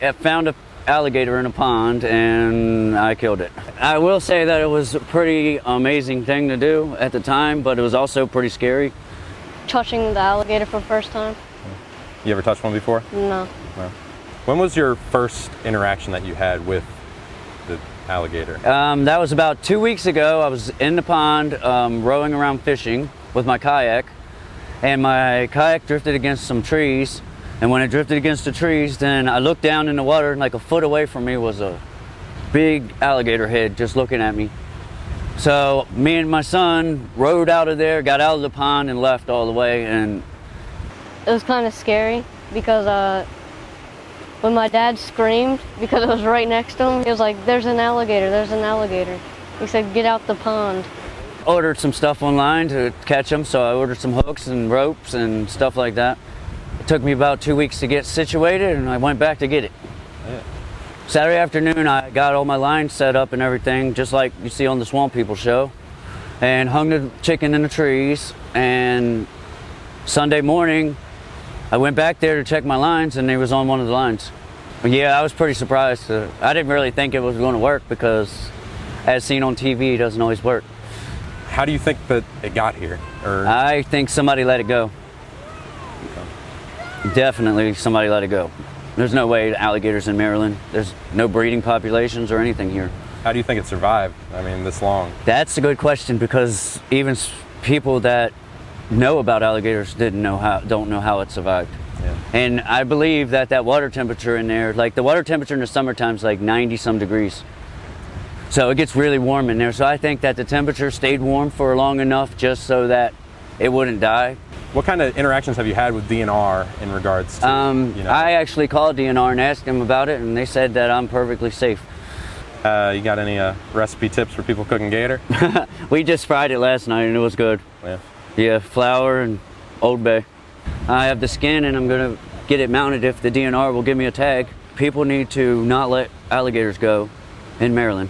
I found an alligator in a pond and I killed it. I will say that it was a pretty amazing thing to do at the time, but it was also pretty scary. Touching the alligator for the first time. You ever touched one before? No. No. When was your first interaction that you had with the alligator? That was about 2 weeks ago. I was in the pond rowing around fishing with my kayak, and my kayak drifted against some trees. And when it drifted against the trees, then I looked down in the water, and like a foot away from me was a big alligator head just looking at me. So me and my son rowed out of there, got out of the pond, and left all the way. And It was kind of scary because when my dad screamed, because it was right next to him, he was like, "There's an alligator, there's an alligator." He said, "Get out the pond." ordered some stuff online to catch them, so I ordered some hooks and ropes and stuff like that. It took me about 2 weeks to get situated, and I went back to get it. Yeah. Saturday afternoon, I got all my lines set up and everything, just like you see on the Swamp People show, and hung the chicken in the trees. And Sunday morning, I went back there to check my lines, and they was on one of the lines. But yeah, I was pretty surprised. I didn't really think it was going to work because, as seen on TV, it doesn't always work. How do you think that it got here? Or I think somebody let it go. Definitely somebody let it go. There's no way alligators in Maryland. There's no breeding populations or anything here. how do you think it survived? I mean, this long. That's a good question, because even people that know about alligators don't know how it survived. Yeah. And I believe that water temperature in there, like the water temperature in the summertime is like 90 some degrees. So it gets really warm in there. So I think that the temperature stayed warm for long enough just so that it wouldn't die. What kind of interactions have you had with DNR in regards to, I actually called DNR and asked them about it, and they said that I'm perfectly safe. You got any recipe tips for people cooking gator? We just fried it last night and it was good. Yeah. Yeah, flour and Old Bay. I have the skin and I'm gonna get it mounted if the DNR will give me a tag. People need to not let alligators go in Maryland.